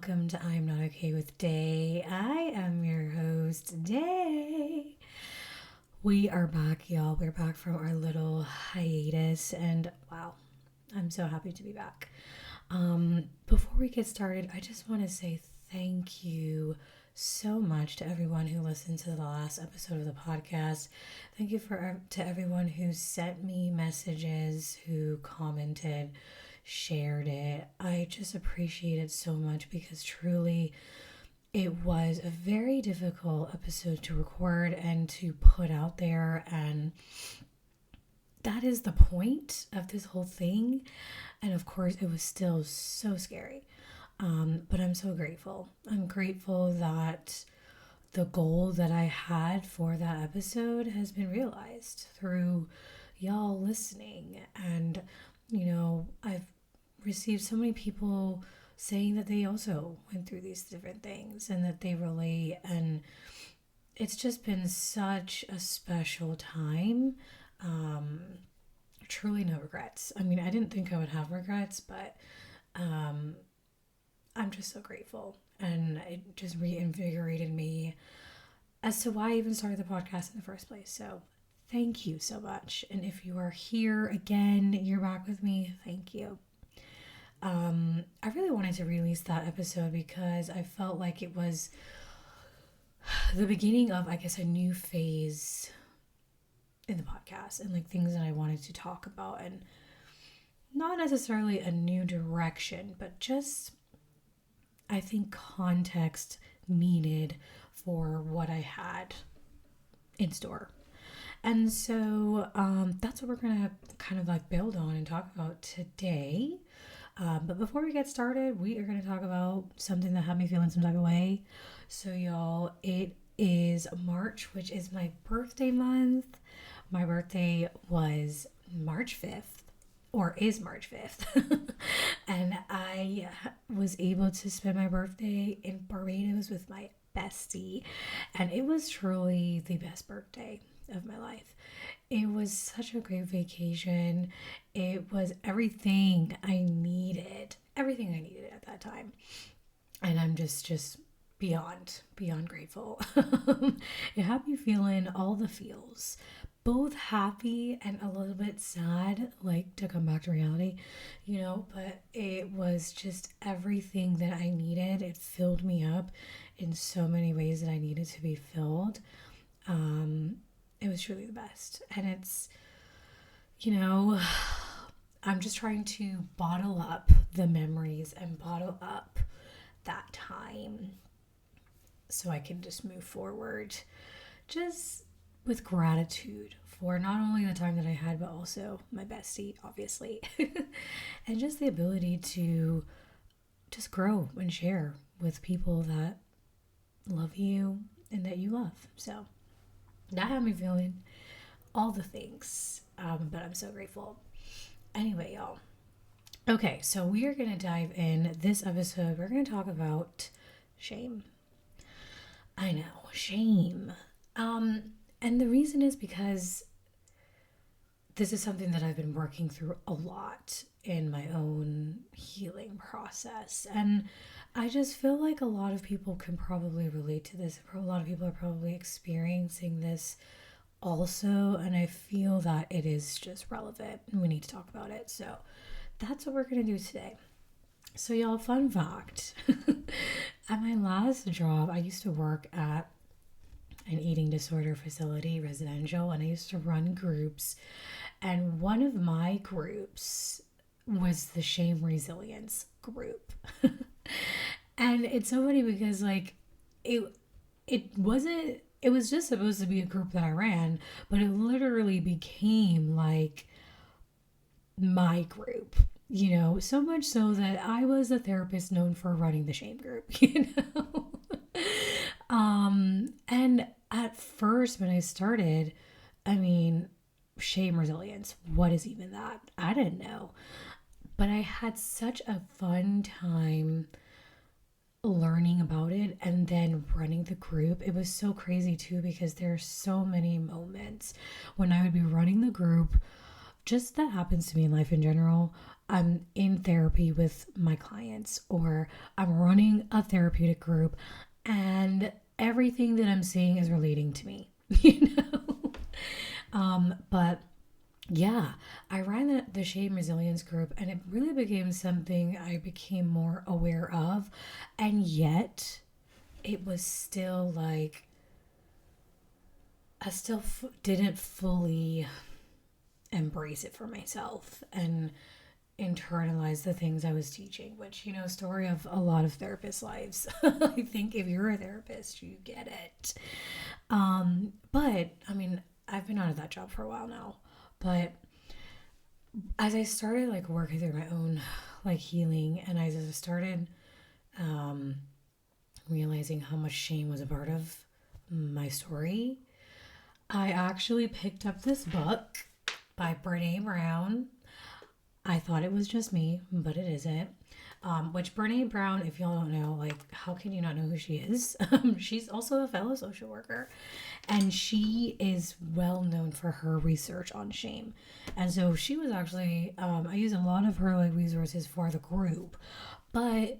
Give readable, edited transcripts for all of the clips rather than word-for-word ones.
welcome to I'm Not Okay with Day. I am your host, Day. We are back, y'all. We're back from our little hiatus, and wow, I'm so happy to be back. Before we get started, I just want to say thank you so much to everyone who listened to the last episode of the podcast. Thank you to everyone who sent me messages, who commented, shared it. I just appreciate it so much because truly it was a very difficult episode to record and to put out there, and that is the point of this whole thing. And of course it was still so scary, but I'm so grateful. I'm grateful that the goal that I had for that episode has been realized through y'all listening. And I've received so many people saying that they also went through these different things and that they relate, and it's just been such a special time. Truly no regrets. I mean, I didn't think I would have regrets, but I'm just so grateful, and it just reinvigorated me as to why I even started the podcast in the first place. So thank you so much. And if you are here again, you're back with me, thank you. I really wanted to release that episode because I felt like it was the beginning of, I guess, a new phase in the podcast and like things that I wanted to talk about, and not necessarily a new direction, but just, I think, context needed for what I had in store. And so that's what we're going to kind of like build on and talk about today. But before we get started, we are going to talk about something that had me feeling some type of way. So y'all, it is March, which is my birthday month. My birthday was March 5th, or is March 5th. And I was able to spend my birthday in Barbados with my bestie. And it was truly the best birthday of my life. It was such a great vacation. It was everything I needed at that time. And I'm just beyond grateful. It had me feeling all the feels, both happy and a little bit sad, like to come back to reality, but it was just everything that I needed. It filled me up in so many ways that I needed to be filled. It was truly the best. And it's, I'm just trying to bottle up the memories and bottle up that time so I can just move forward just with gratitude for not only the time that I had, but also my bestie, obviously. And just the ability to just grow and share with people that love you and that you love. So that had me feeling all the things, but I'm so grateful. Anyway, y'all. Okay, so we are going to dive in this episode. We're going to talk about shame. I know, shame. And the reason is because this is something that I've been working through a lot in my own healing process. And I just feel like a lot of people can probably relate to this. A lot of people are probably experiencing this also. And I feel that it is just relevant and we need to talk about it. So that's what we're going to do today. So y'all, fun fact. At my last job, I used to work at an eating disorder facility, residential, and I used to run groups. And one of my groups was the shame resilience group. And it's so funny because like it was just supposed to be a group that I ran, but it literally became like my group, so much so that I was a therapist known for running the shame group, and at first when I started, I mean, shame resilience, what is even that? I didn't know. But I had such a fun time learning about it and then running the group. It was so crazy too, because there are so many moments when I would be running the group, just that happens to me in life in general. I'm in therapy with my clients, or I'm running a therapeutic group, and everything that I'm seeing is relating to me, you know? But yeah, I ran the Shame Resilience group, and it really became something I became more aware of. And yet, it was still like, I still didn't fully embrace it for myself and internalize the things I was teaching, which, story of a lot of therapists' lives. I think if you're a therapist, you get it. But I mean, I've been out of that job for a while now. But as I started like working through my own like healing, and as I started um, realizing how much shame was a part of my story, I actually picked up this book by Brene Brown. I thought it was just me, but it isn't. Which Brene Brown, if y'all don't know, like, how can you not know who she is? She's also a fellow social worker, and she is well known for her research on shame. And so she was actually, I use a lot of her like resources for the group, but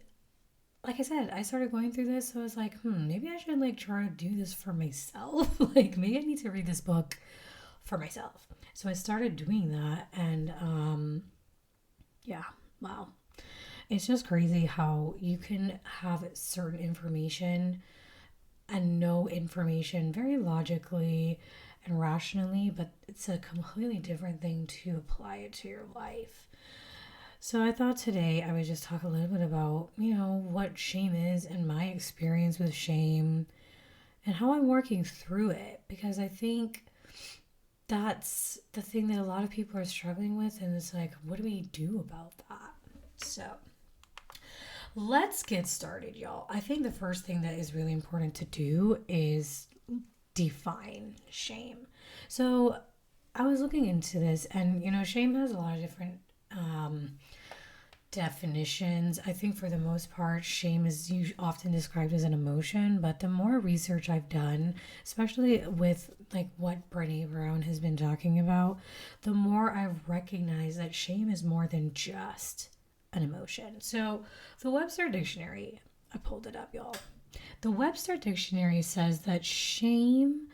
like I said, I started going through this, so I was like, maybe I should like try to do this for myself. Like, maybe I need to read this book for myself. So I started doing that, and yeah, wow. It's just crazy how you can have certain information and know information very logically and rationally, but it's a completely different thing to apply it to your life. So I thought today I would just talk a little bit about, what shame is and my experience with shame and how I'm working through it, because I think that's the thing that a lot of people are struggling with, and it's like, what do we do about that? So let's get started, y'all. I think the first thing that is really important to do is define shame. So I was looking into this, and shame has a lot of different definitions. I think for the most part, shame is often described as an emotion, but the more research I've done, especially with like what Brene Brown has been talking about, the more I've recognized that shame is more than just an emotion. So the Webster Dictionary, I pulled it up, y'all. The Webster Dictionary says that shame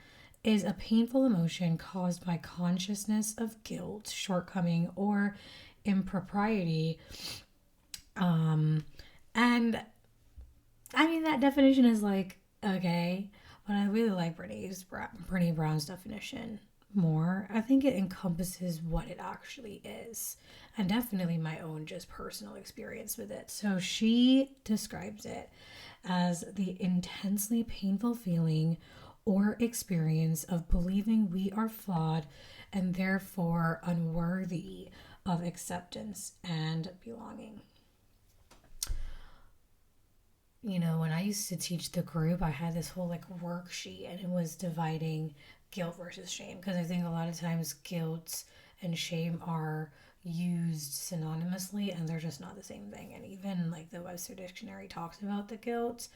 is a painful emotion caused by consciousness of guilt, shortcoming, or impropriety. And I mean, that definition is like, okay, but I really like Brene Brown's definition more. I think it encompasses what it actually is, and definitely my own just personal experience with it. So she describes it as the intensely painful feeling or experience of believing we are flawed and therefore unworthy of acceptance and belonging. When I used to teach the group, I had this whole like worksheet, and it was dividing guilt versus shame, because I think a lot of times guilt and shame are used synonymously, and they're just not the same thing. And even like the Webster Dictionary talks about the guilt.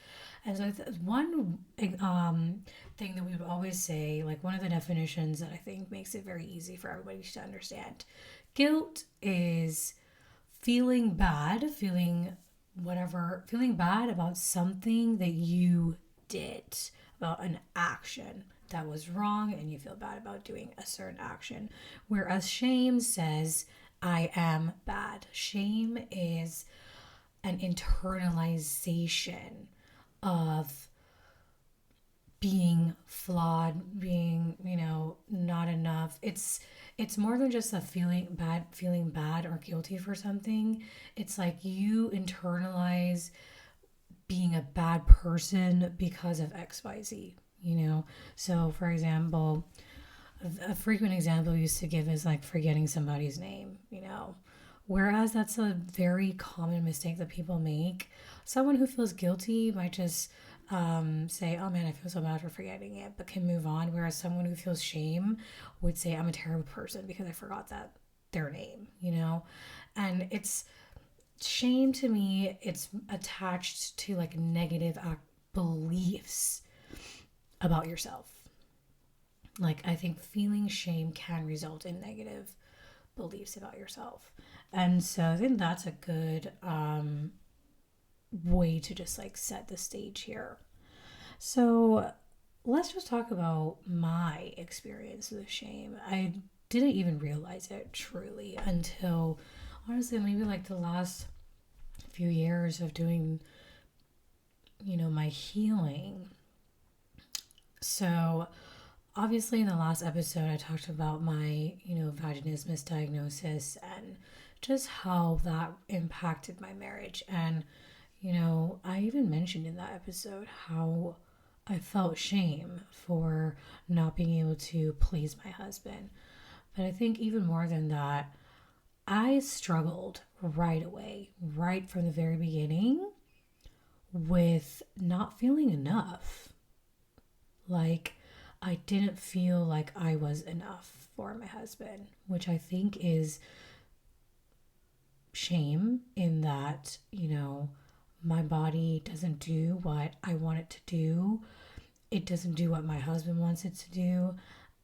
And so one thing that we would always say, like one of the definitions that I think makes it very easy for everybody to understand, guilt is feeling bad, feeling bad about something that you did, about an action that was wrong, and you feel bad about doing a certain action. Whereas shame says, I am bad. Shame is an internalization of being flawed, being, not enough. It's more than just a feeling bad or guilty for something. It's like you internalize being a bad person because of XYZ. So for example, a frequent example we used to give is like forgetting somebody's name. Whereas that's a very common mistake that people make. Someone who feels guilty might just say, oh man, I feel so bad for forgetting it, but can move on. Whereas someone who feels shame would say, I'm a terrible person because I forgot their name. And it's shame to me, it's attached to like negative beliefs about yourself. Like, I think feeling shame can result in negative beliefs about yourself. And so I think that's a good way to just like set the stage here. So let's just talk about my experience with shame. I didn't even realize it truly until honestly maybe like the last few years of doing, my healing. So obviously in the last episode I talked about my, vaginismus diagnosis and just how that impacted my marriage. And, I even mentioned in that episode how I felt shame for not being able to please my husband. But I think even more than that, I struggled right away, right from the very beginning, with not feeling enough. Like, I didn't feel like I was enough for my husband, which I think is shame in that, my body doesn't do what I want it to do. It doesn't do what my husband wants it to do.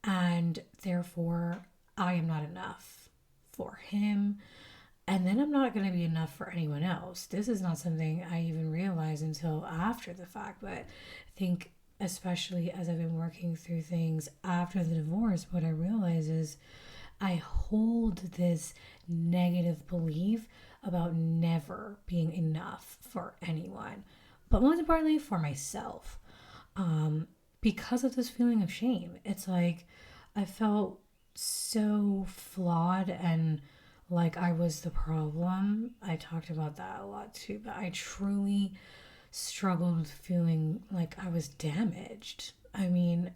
And therefore, I am not enough for him. And then I'm not going to be enough for anyone else. This is not something I even realized until after the fact. But I think, especially as I've been working through things after the divorce, what I realize is I hold this negative belief about never being enough for anyone, but most importantly, for myself. Because of this feeling of shame, it's like I felt so flawed and like I was the problem. I talked about that a lot too, but I truly struggled with feeling like I was damaged. I mean,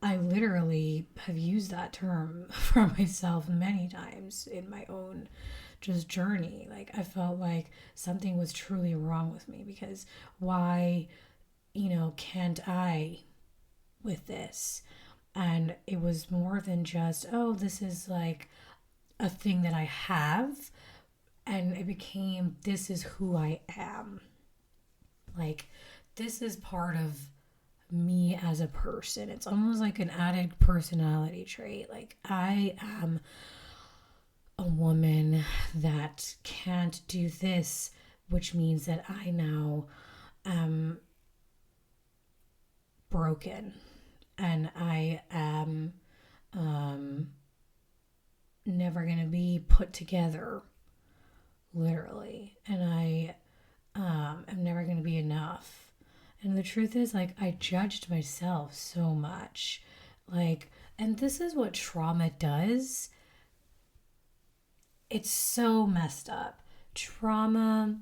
I literally have used that term for myself many times in my own just journey. Like, I felt like something was truly wrong with me because why, can't I with this? And it was more than just, oh, this is like a thing that I have. And it became, this is who I am. Like, this is part of me as a person. It's almost like an added personality trait. Like, I am a woman that can't do this, which means that I now am broken and I am never going to be put together, literally. And I am never going to be enough. And the truth is, like, I judged myself so much. Like, and this is what trauma does. It's so messed up. Trauma,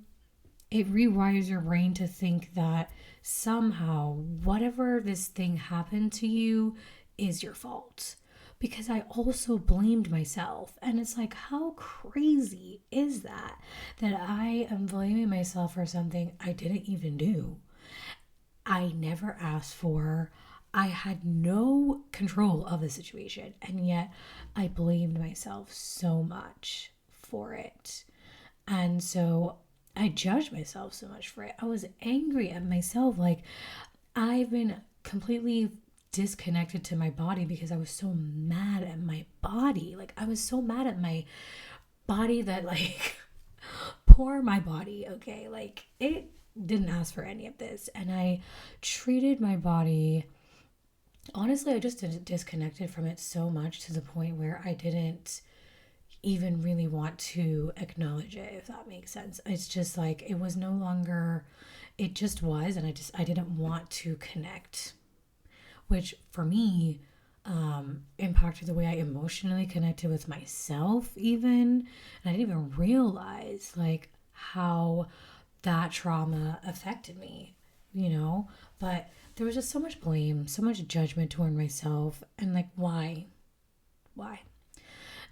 it rewires your brain to think that somehow whatever this thing happened to you is your fault. Because I also blamed myself. And it's like, how crazy is that? That I am blaming myself for something I didn't even do. I never asked for. I had no control of the situation, and yet I blamed myself so much for it. And so I judged myself so much for it. I was angry at myself. Like, I've been completely disconnected to my body because I was so mad at my body. Like, I was so mad at my body that, like, poor my body, okay? Like, it didn't ask for any of this. And I treated my body, honestly, I just disconnected from it so much to the point where I didn't even really want to acknowledge it, if that makes sense. It's just like, it was no longer, it just was. And I didn't want to connect, which for me, impacted the way I emotionally connected with myself even. And I didn't even realize like how that trauma affected me, but there was just so much blame, so much judgment toward myself, and like, why?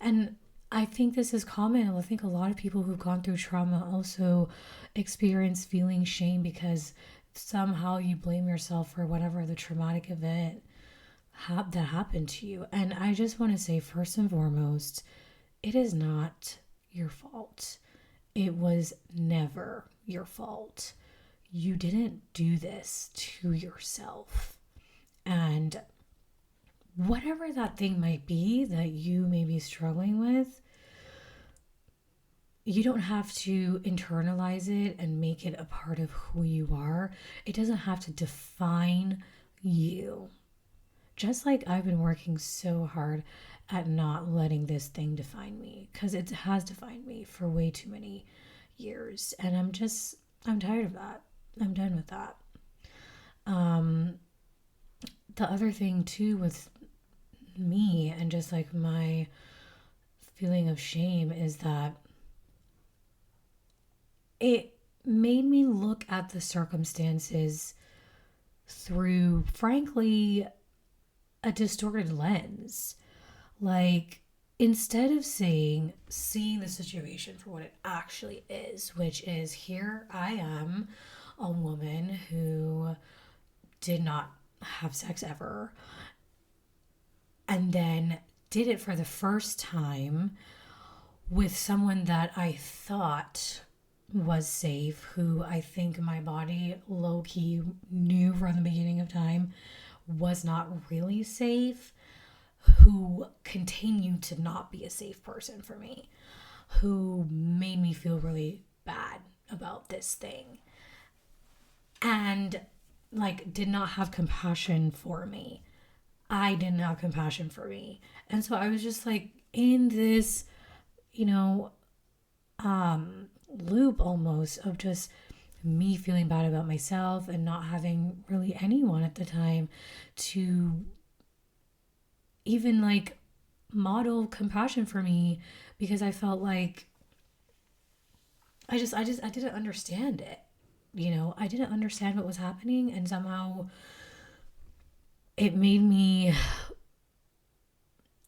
And I think this is common. I think a lot of people who've gone through trauma also experience feeling shame because somehow you blame yourself for whatever the traumatic event that happened to you. And I just want to say, first and foremost, it is not your fault. It was never your fault. You didn't do this to yourself. And whatever that thing might be that you may be struggling with, you don't have to internalize it and make it a part of who you are. It doesn't have to define you. Just like I've been working so hard at not letting this thing define me, because it has defined me for way too many years. And I'm tired of that. I'm done with that. The other thing too with me and just like my feeling of shame is that it made me look at the circumstances through, frankly, a distorted lens. Like, instead of seeing the situation for what it actually is, which is here I am, a woman who did not have sex ever, and then did it for the first time with someone that I thought was safe, who I think my body low-key knew from the beginning of time was not really safe, who continued to not be a safe person for me, who made me feel really bad about this thing, and like did not have compassion for me. I didn't have compassion for me. And so I was just like in this, you know, loop almost of just me feeling bad about myself and not having really anyone at the time to even like model compassion for me, because I felt like I didn't understand it. I didn't understand what was happening, and somehow it made me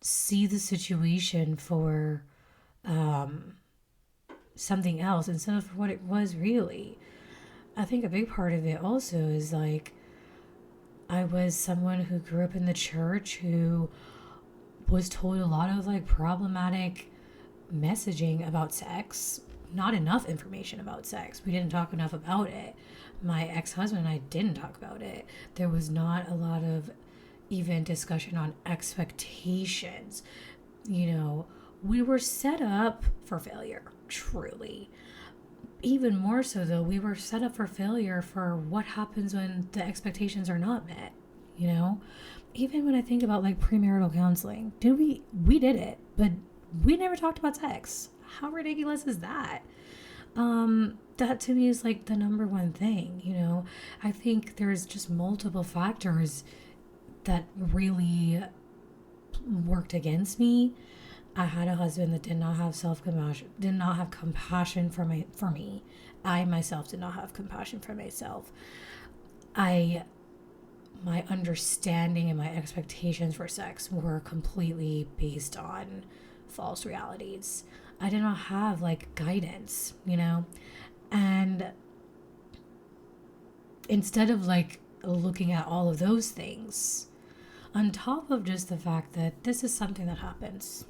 see the situation for something else instead of for what it was really. I think a big part of it also is like I was someone who grew up in the church who was told a lot of like problematic messaging about sex, not enough information about sex. We didn't talk enough about it. My ex-husband and I didn't talk about it. There was not a lot of even discussion on expectations. We were set up for failure, truly. Even more so, though, we were set up for failure for what happens when the expectations are not met. Even when I think about like premarital counseling, we did it, but we never talked about sex. How ridiculous is that? That to me is like the number one thing. I think there's just multiple factors that really worked against me. I had a husband that did not have self-compassion, did not have compassion for me. I myself did not have compassion for myself. My understanding and my expectations for sex were completely based on false realities. I did not have like guidance, and instead of like looking at all of those things, on top of just the fact that this is something that happens,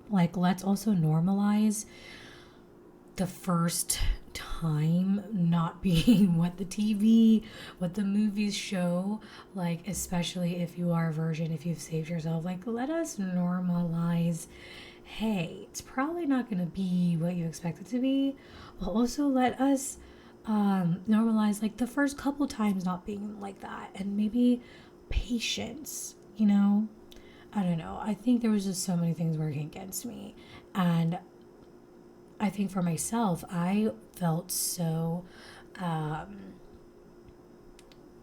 like let's also normalize the first time not being what the movies show, like especially if you are a virgin, if you've saved yourself, like let us normalize, hey, it's probably not going to be what you expect it to be, but also let us normalize like the first couple times not being like that, and maybe patience. I don't know. I think there was just so many things working against me, and I think for myself, I felt so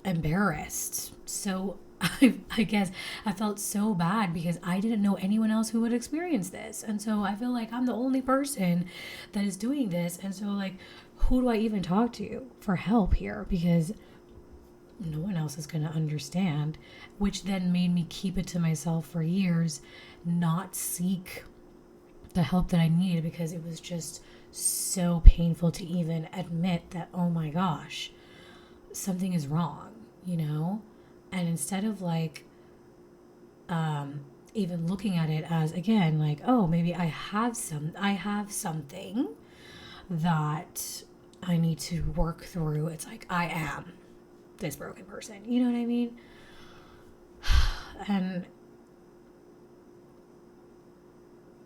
embarrassed. So I guess I felt so bad because I didn't know anyone else who would experience this. And so I feel like I'm the only person that is doing this. And so like, who do I even talk to for help here? Because no one else is going to understand, which then made me keep it to myself for years, not seek the help that I needed, because it was just so painful to even admit that, oh my gosh, something is wrong, And instead of like even looking at it as, again, like, oh, maybe I have something that I need to work through. It's like, I am this broken person. You know what I mean? And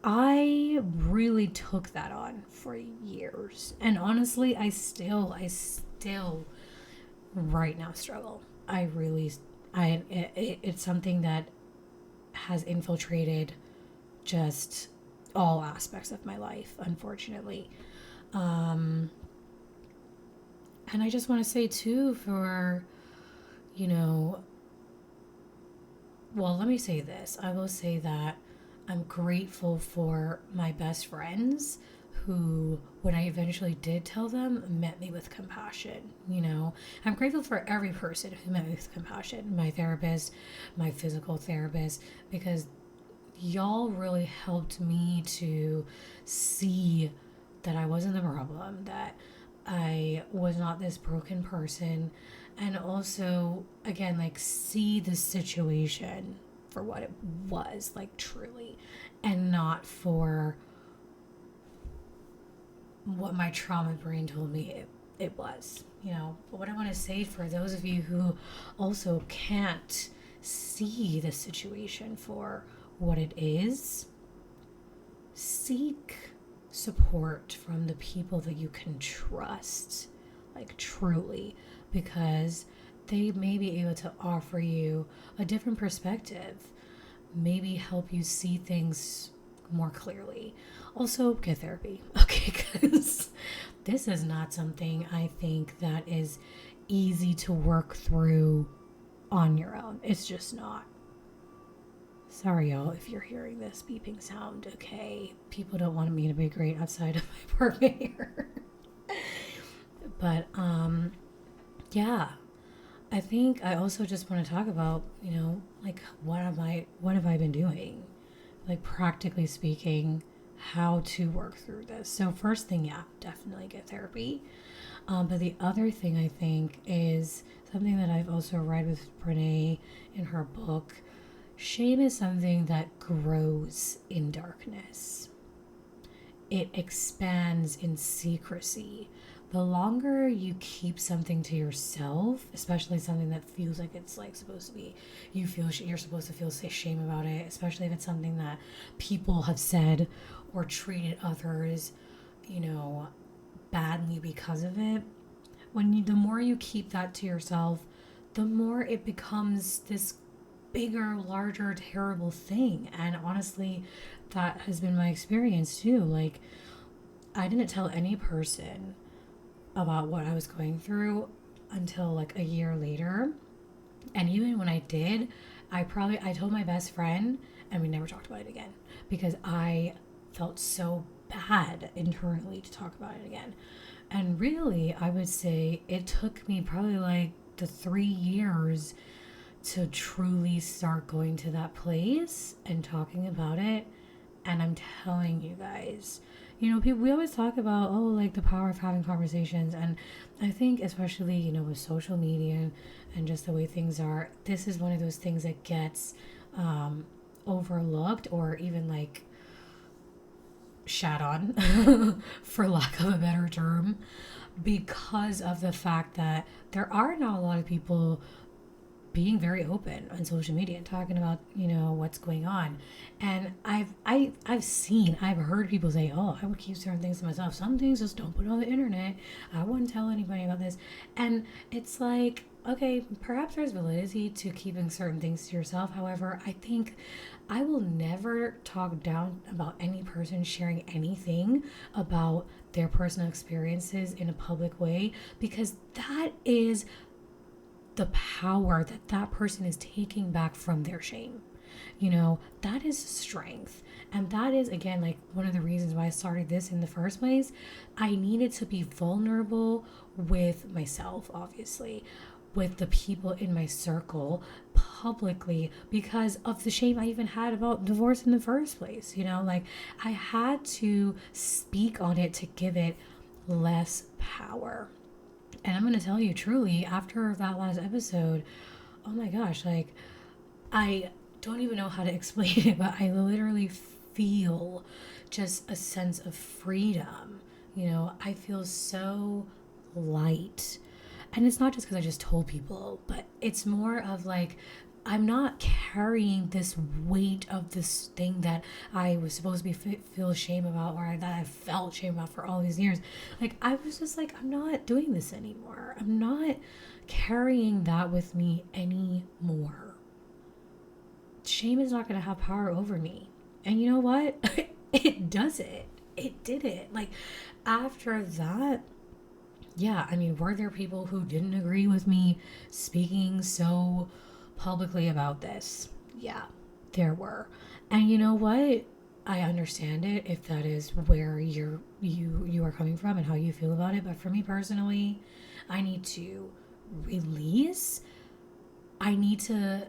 I really took that on for years. And honestly, I still right now struggle. I really, it's something that has infiltrated just all aspects of my life, unfortunately. Um, and I just want to say, too, for, you know, well, let me say this. I will say that I'm grateful for my best friends who, when I eventually did tell them, met me with compassion. I'm grateful for every person who met me with compassion, my therapist, my physical therapist, because y'all really helped me to see that I wasn't the problem, that I was not this broken person, and also, again, like, see the situation for what it was, like, truly, and not for what my trauma brain told me it was. But what I want to say for those of you who also can't see the situation for what it is, seek support from the people that you can trust, like, truly, because they may be able to offer you a different perspective, maybe help you see things more clearly. Also, get therapy, okay? Because this is not something I think that is easy to work through on your own. It's just not. Sorry, y'all, if you're hearing this beeping sound, okay? People don't want me to be great outside of my apartment here. But, yeah. I think I also just want to talk about, like, what have I been doing? Like, practically speaking, how to work through this. So first thing, yeah, definitely get therapy. But the other thing I think is something that I've also read with Brene in her book. Shame is something that grows in darkness. It expands in secrecy. The longer you keep something to yourself, especially something that feels like it's like supposed to be, you're supposed to feel shame about it, especially if it's something that people have said or treated others, badly because of it. The more you keep that to yourself, the more it becomes this bigger, larger, terrible thing. And honestly, that has been my experience too. Like, I didn't tell any person about what I was going through until like a year later. And even when I did, I told my best friend and we never talked about it again because I felt so bad internally to talk about it again. And really, I would say it took me probably like the 3 years to truly start going to that place and talking about it. And I'm telling you guys, people, we always talk about, oh, like the power of having conversations. And I think, especially, with social media and just the way things are, this is one of those things that gets overlooked or even like shat on, for lack of a better term, because of the fact that there are not a lot of people being very open on social media and talking about what's going on. And I've heard people say, oh, I would keep certain things to myself, some things just don't put on the internet, I wouldn't tell anybody about this. And it's like, okay, perhaps there's validity to keeping certain things to yourself. However, I think I will never talk down about any person sharing anything about their personal experiences in a public way, because that is the power that person is taking back from their shame. That is strength. And that is, again, like one of the reasons why I started this in the first place. I needed to be vulnerable with myself, obviously, with the people in my circle publicly, because of the shame I even had about divorce in the first place. Like, I had to speak on it to give it less power. And I'm going to tell you truly, after that last episode, oh my gosh, like, I don't even know how to explain it, but I literally feel just a sense of freedom. I feel so light. And it's not just because I just told people, but it's more of like I'm not carrying this weight of this thing that I was supposed to be feel shame about, or that I felt shame about for all these years. Like, I was just like, I'm not doing this anymore. I'm not carrying that with me anymore. Shame is not going to have power over me. And you know what? It does it. It did it. Like, after that, yeah, I mean, were there people who didn't agree with me speaking so publicly about this? Yeah, there were. And you know what? I understand it if that is where you are coming from and how you feel about it. But for me personally, I need to release. I need to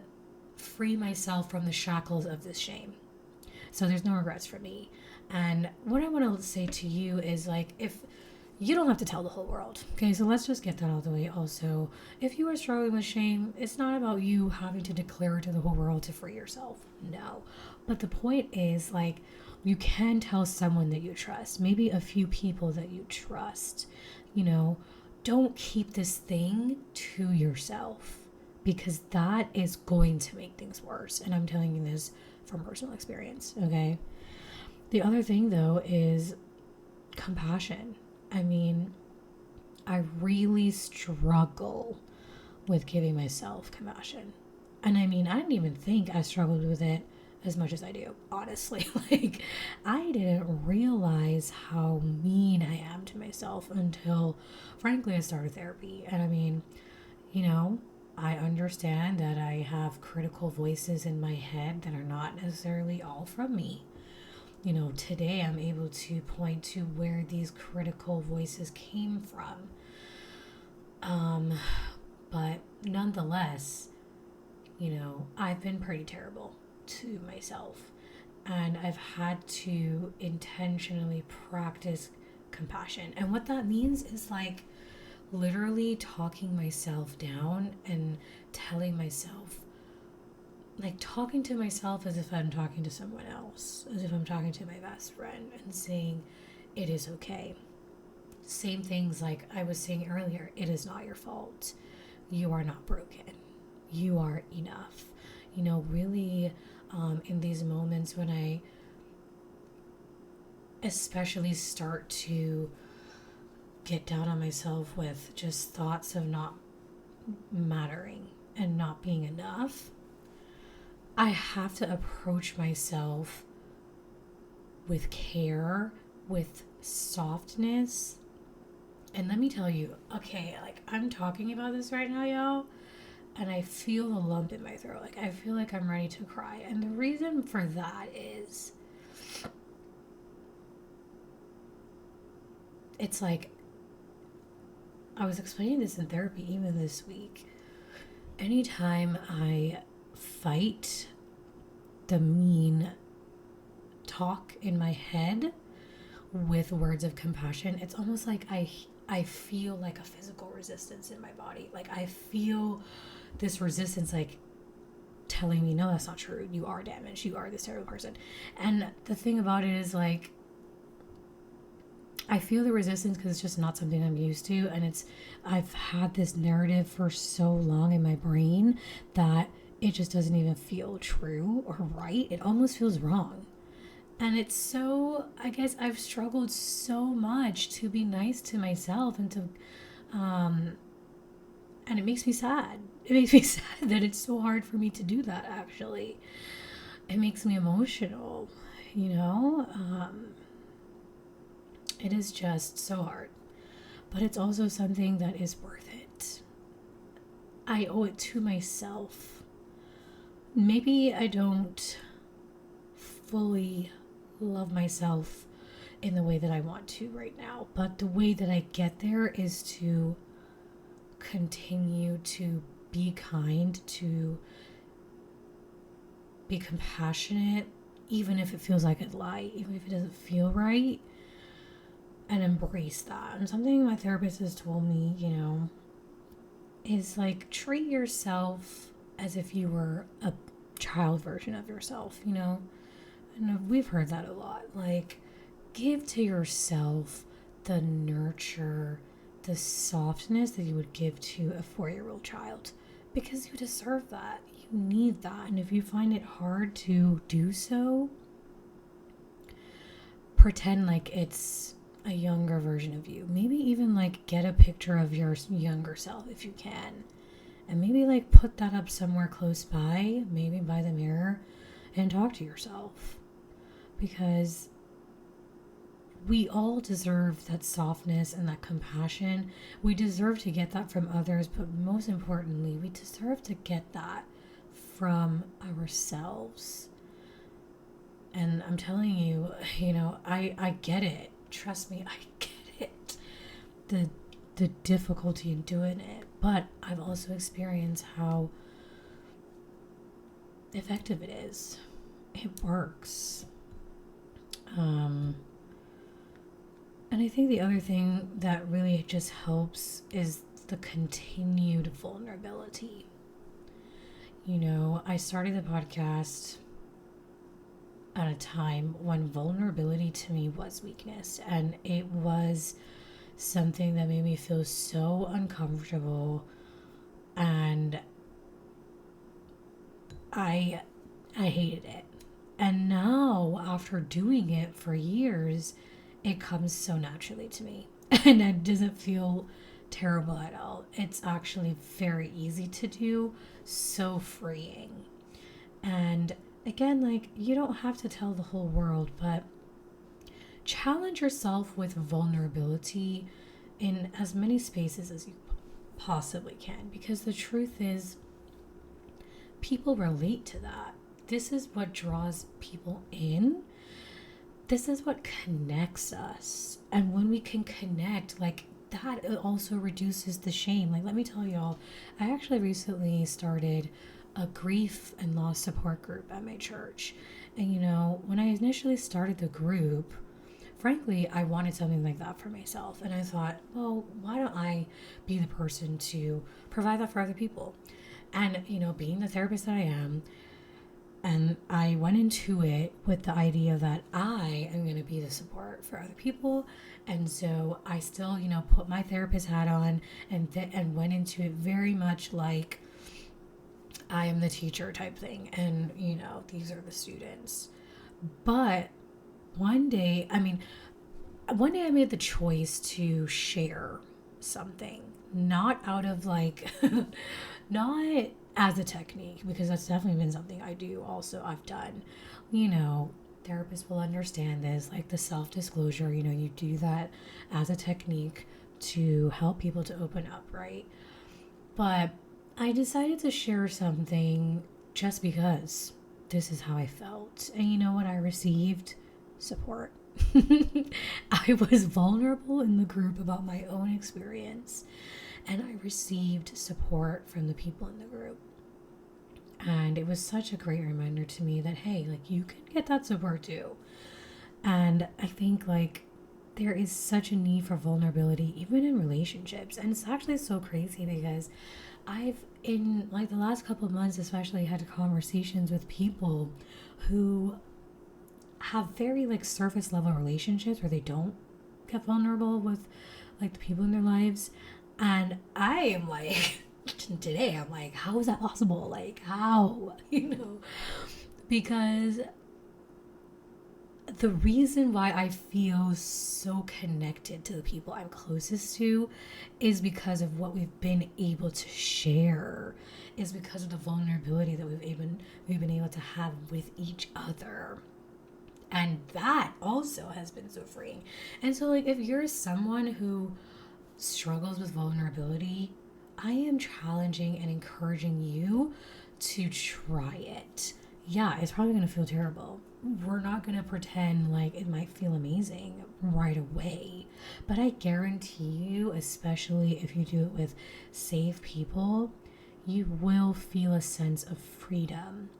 free myself from the shackles of this shame. So there's no regrets for me. And what I want to say to you is, like, if you don't have to tell the whole world. Okay, so let's just get that out of the way. Also, if you are struggling with shame, it's not about you having to declare it to the whole world to free yourself. No. But the point is, like, you can tell someone that you trust, maybe a few people that you trust. You know, don't keep this thing to yourself, because that is going to make things worse. And I'm telling you this from personal experience, okay? The other thing, though, is compassion. I mean, I really struggle with giving myself compassion. And I mean, I didn't even think I struggled with it as much as I do, honestly. Like, I didn't realize how mean I am to myself until, frankly, I started therapy. And I mean, you know, I understand that I have critical voices in my head that are not necessarily all from me. You know, today I'm able to point to where these critical voices came from. But nonetheless, you know, I've been pretty terrible to myself. And I've had to intentionally practice compassion. And what that means is, like, literally talking myself down and telling myself, like, talking to myself as if I'm talking to someone else, as if I'm talking to my best friend, and saying it is okay. Same things like I was saying earlier, it is not your fault. You are not broken. You are enough. You know, really, in these moments when I especially start to get down on myself with just thoughts of not mattering and not being enough, I have to approach myself with care, with softness. And let me tell you, okay, like, I'm talking about this right now, y'all, and I feel a lump in my throat. Like, I feel like I'm ready to cry. And the reason for that is, it's like, I was explaining this in therapy even this week. Anytime I fight the mean talk in my head with words of compassion, it's almost like I feel like a physical resistance in my body. Like, I feel this resistance, like, telling me, no, that's not true. You are damaged. You are this terrible person. And the thing about it is, like, I feel the resistance because it's just not something I'm used to. And I've had this narrative for so long in my brain that it just doesn't even feel true or right. It almost feels wrong. And it's so, I guess I've struggled so much to be nice to myself and to, and it makes me sad. It makes me sad that it's so hard for me to do that, actually. It makes me emotional, you know? It is just so hard. But it's also something that is worth it. I owe it to myself. Maybe I don't fully love myself in the way that I want to right now, but the way that I get there is to continue to be kind, to be compassionate, even if it feels like a lie, even if it doesn't feel right, and embrace that. And something my therapist has told me, you know, is like, treat yourself as if you were a child version of yourself, you know? And we've heard that a lot. Like, give to yourself the nurture, the softness that you would give to a 4-year-old child, because you deserve that. You need that. And if you find it hard to do so, pretend like it's a younger version of you. Maybe even like get a picture of your younger self if you can. And maybe like put that up somewhere close by, maybe by the mirror, and talk to yourself. Because we all deserve that softness and that compassion. We deserve to get that from others, but most importantly, we deserve to get that from ourselves. And I'm telling you, I get it. Trust me, I get it. The difficulty in doing it. But I've also experienced how effective it is. It works. And I think the other thing that really just helps is the continued vulnerability. I started the podcast at a time when vulnerability to me was weakness, and it was something that made me feel so uncomfortable, and I hated it. And now, after doing it for years, it comes so naturally to me and it doesn't feel terrible at all. It's actually very easy to do, so freeing. And again, like, you don't have to tell the whole world, but challenge yourself with vulnerability in as many spaces as you possibly can, because the truth is, people relate to that. This is what draws people in. This is what connects us. And when we can connect, like, that, it also reduces the shame. Like, let me tell y'all, I actually recently started a grief and loss support group at my church. And when I initially started the group, frankly, I wanted something like that for myself. And I thought, well, why don't I be the person to provide that for other people? And, being the therapist that I am, and I went into it with the idea that I am going to be the support for other people. And so I still, put my therapist hat on and went into it very much like I am the teacher type thing. And, these are the students. But one day I made the choice to share something, not out of like, not as a technique, because that's definitely been something I do also. I've done, therapists will understand this, like the self-disclosure, you do that as a technique to help people to open up, right? But I decided to share something just because this is how I felt. And you know what I received? Support. I was vulnerable in the group about my own experience, and I received support from the people in the group. And it was such a great reminder to me that, hey, like, you can get that support too. And I think, like, there is such a need for vulnerability, even in relationships. And it's actually so crazy because I've, in like the last couple of months especially, had conversations with people who have very like surface level relationships where they don't get vulnerable with like the people in their lives. And I am like, today I'm like, how is that possible? Like, how? Because the reason why I feel so connected to the people I'm closest to is because of what we've been able to share, is because of the vulnerability that we've been able to have with each other. And that also has been so freeing. And so, like, if you're someone who struggles with vulnerability, I am challenging and encouraging you to try it. Yeah, it's probably going to feel terrible. We're not going to pretend like it might feel amazing right away. But I guarantee you, especially if you do it with safe people, you will feel a sense of freedom.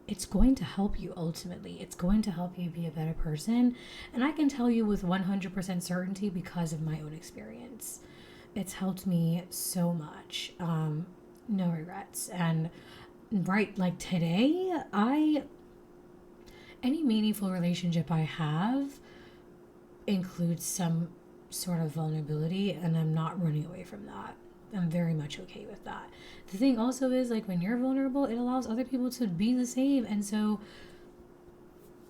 It's going to help you ultimately. It's going to help you be a better person. And I can tell you with 100% certainty because of my own experience. It's helped me so much. No regrets. And right, like today, any meaningful relationship I have includes some sort of vulnerability, and I'm not running away from that. I'm very much okay with that. The thing also is, like, when you're vulnerable, it allows other people to be the same. And so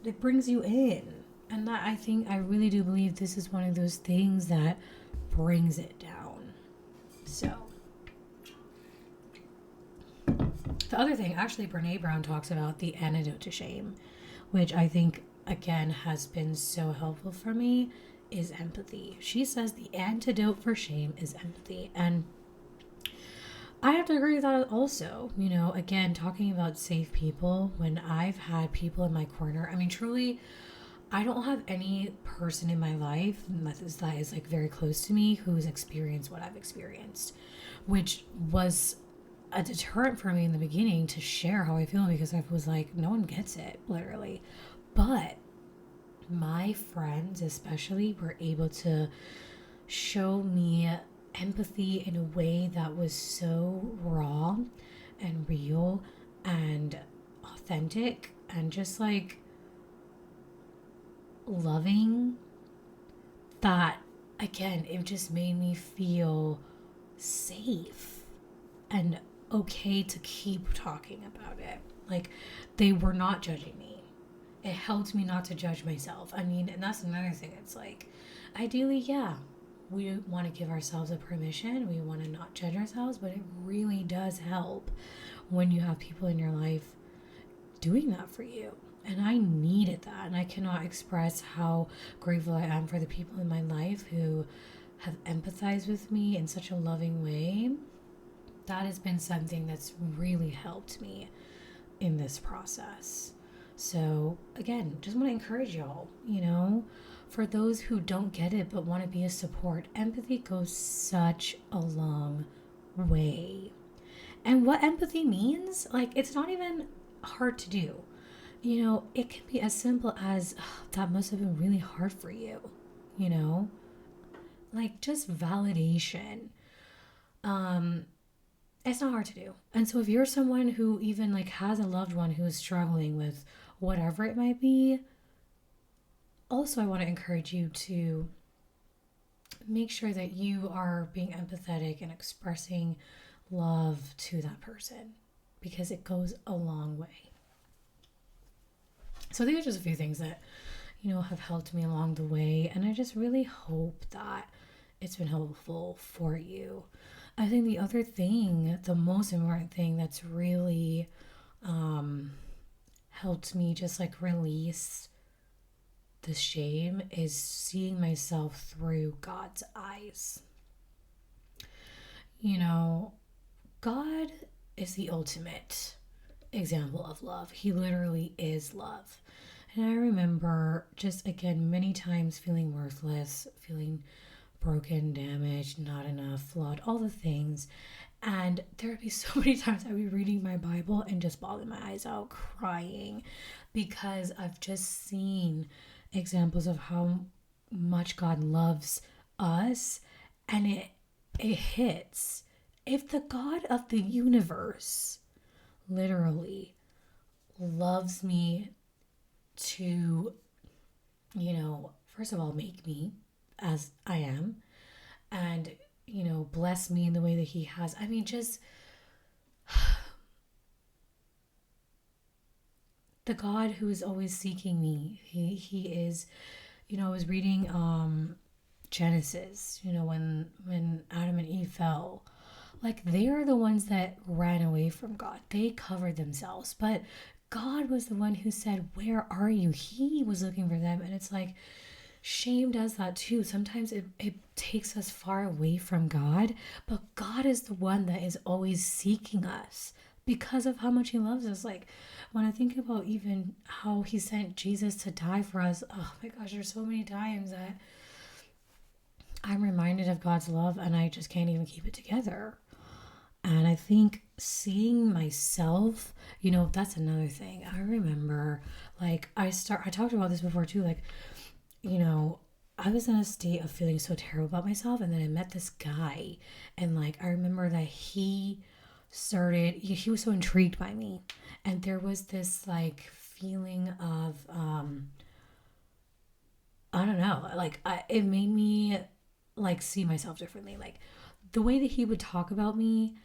it brings you in. And that, I think, I really do believe this is one of those things that brings it down. So, the other thing, actually, Brene Brown talks about the antidote to shame, which I think, again, has been so helpful for me, is empathy. She says the antidote for shame is empathy. And I have to agree with that also. You know, again, talking about safe people, when I've had people in my corner, I mean, truly, I don't have any person in my life that is like very close to me who's experienced what I've experienced, which was a deterrent for me in the beginning to share how I feel, because I was like, no one gets it, literally. But my friends, especially, were able to show me empathy in a way that was so raw and real and authentic and just like loving, that again, it just made me feel safe and okay to keep talking about it. Like, they were not judging me. It helped me not to judge myself. I mean, and that's another thing. It's like, ideally, yeah, we want to give ourselves a permission. We want to not judge ourselves, but it really does help when you have people in your life doing that for you. And I needed that. And I cannot express how grateful I am for the people in my life who have empathized with me in such a loving way. That has been something that's really helped me in this process. So, again, just want to encourage y'all, you know, for those who don't get it but want to be a support, empathy goes such a long way. And what empathy means, like, it's not even hard to do. You know, it can be as simple as, "Oh, that must have been really hard for you," you know, like just validation. Um, it's not hard to do. And so if you're someone who even like has a loved one who is struggling with whatever it might be, also I want to encourage you to make sure that you are being empathetic and expressing love to that person, because it goes a long way. So these are just a few things that, you know, have helped me along the way. And I just really hope that it's been helpful for you. I think the other thing, the most important thing that's really helped me just like release the shame is seeing myself through God's eyes. You know, God is the ultimate example of love. He literally is love. And I remember just again many times feeling worthless, feeling broken, damaged, not enough, flawed, all the things. And there would be so many times I'd be reading my Bible and just bawling my eyes out, crying, because I've just seen examples of how much God loves us. And it hits. If the God of the universe literally loves me to, you know, first of all, make me as I am, and, you know, bless me in the way that he has. I mean, just the God who is always seeking me. He is, you know, I was reading Genesis, you know, when Adam and Eve fell. Like, they are the ones that ran away from God. They covered themselves. But God was the one who said, "Where are you?" He was looking for them. And it's like, shame does that too. Sometimes it takes us far away from God. But God is the one that is always seeking us because of how much he loves us. Like, when I think about even how he sent Jesus to die for us, oh my gosh, there's so many times that I'm reminded of God's love and I just can't even keep it together. And I think seeing myself, you know, that's another thing. I remember, like, I talked about this before too, like, you know, I was in a state of feeling so terrible about myself, and then I met this guy, and like, I remember that he was so intrigued by me, and there was this like feeling of I don't know, like it made me like see myself differently. Like, the way that he would talk about me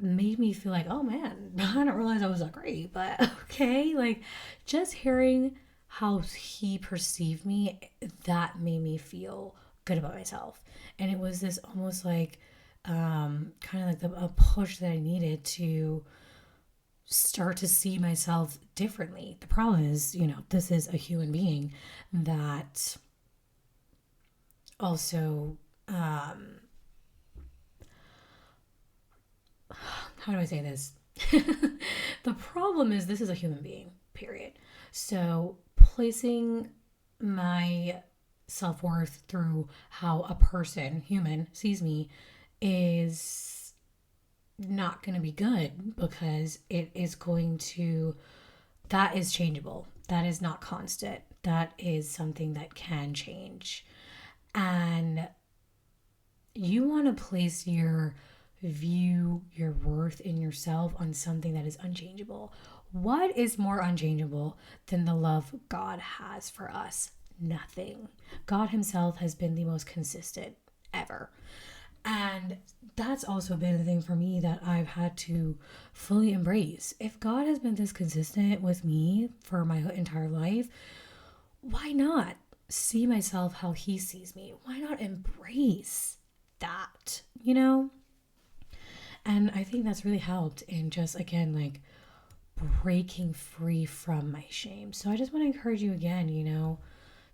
made me feel like, oh man, I didn't realize I was that great, but okay. Like, just hearing how he perceived me, that made me feel good about myself. And it was this almost like, kind of like a push that I needed to start to see myself differently. The problem is, this is a human being that also, how do I say this? The problem is, this is a human being, period. So placing my self-worth through how a person, human, sees me is not going to be good, because that is changeable. That is not constant. That is something that can change. And you want to place your worth in yourself on something that is unchangeable. What is more unchangeable than the love God has for us? Nothing. God himself has been the most consistent ever. And that's also been the thing for me that I've had to fully embrace. If God has been this consistent with me for my entire life, why not see myself how he sees me? Why not embrace that, And I think that's really helped in just, again, like breaking free from my shame. So I just want to encourage you again,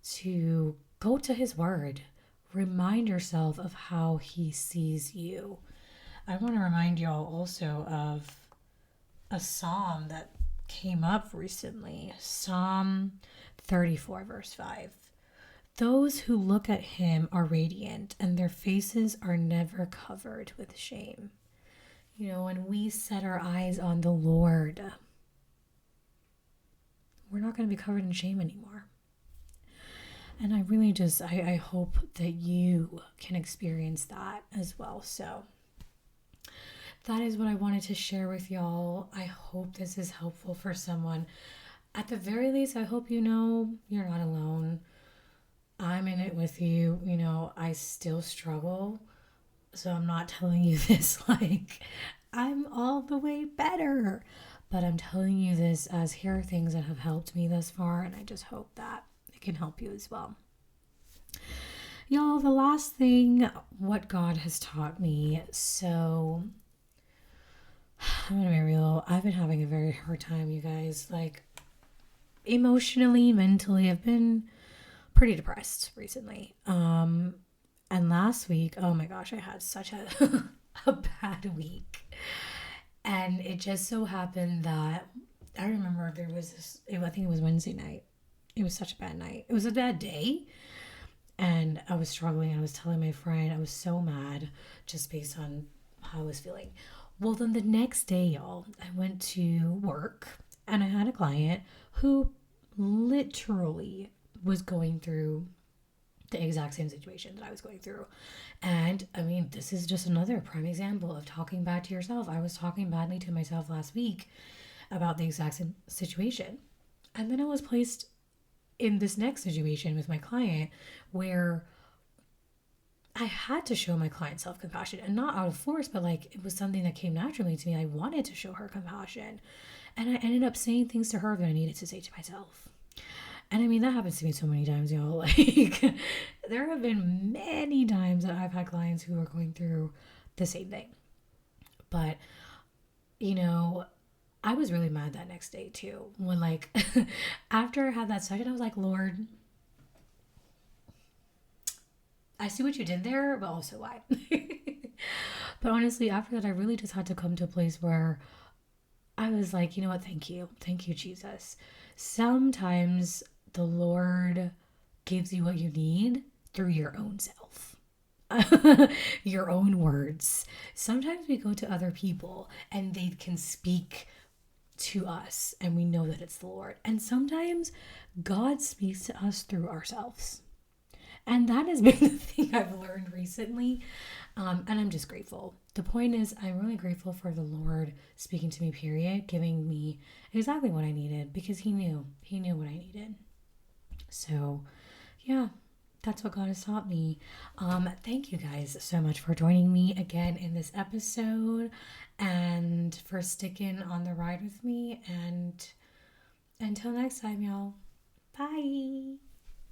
to go to his word. Remind yourself of how he sees you. I want to remind y'all also of a psalm that came up recently. Psalm 34, verse 5. Those who look at him are radiant, and their faces are never covered with shame. When we set our eyes on the Lord, we're not going to be covered in shame anymore. And I really just, I hope that you can experience that as well. So that is what I wanted to share with y'all. I hope this is helpful for someone. At the very least, I hope you're not alone. I'm in it with you. I still struggle. So I'm not telling you this like I'm all the way better. But I'm telling you this as here are things that have helped me thus far. And I just hope that it can help you as well. Y'all, the last thing, what God has taught me. So I'm going to be real. I've been having a very hard time, you guys. Like, emotionally, mentally, I've been pretty depressed recently. And last week, oh my gosh, I had such a bad week. And it just so happened that I remember there was this, I think it was Wednesday night. It was such a bad night. It was a bad day. And I was struggling. I was telling my friend I was so mad just based on how I was feeling. Well, then the next day, y'all, I went to work and I had a client who literally was going through the exact same situation that I was going through. And I mean, this is just another prime example of talking bad to yourself. I was talking badly to myself last week about the exact same situation. And then I was placed in this next situation with my client where I had to show my client self-compassion, and not out of force, but like it was something that came naturally to me. I wanted to show her compassion, and I ended up saying things to her that I needed to say to myself. And I mean, that happens to me so many times, y'all. Like, there have been many times that I've had clients who are going through the same thing. But, I was really mad that next day too. When like, after I had that session, I was like, Lord, I see what you did there, but also why? But honestly, after that, I really just had to come to a place where I was like, you know what? Thank you. Thank you, Jesus. Sometimes the Lord gives you what you need through your own self, your own words. Sometimes we go to other people and they can speak to us and we know that it's the Lord. And sometimes God speaks to us through ourselves. And that has been the thing I've learned recently. And I'm just grateful. The point is, I'm really grateful for the Lord speaking to me, period, giving me exactly what I needed because he knew what I needed. So yeah, That's what God has taught me. Thank you guys so much for joining me again in this episode and for sticking on the ride with me. And until next time, y'all. Bye.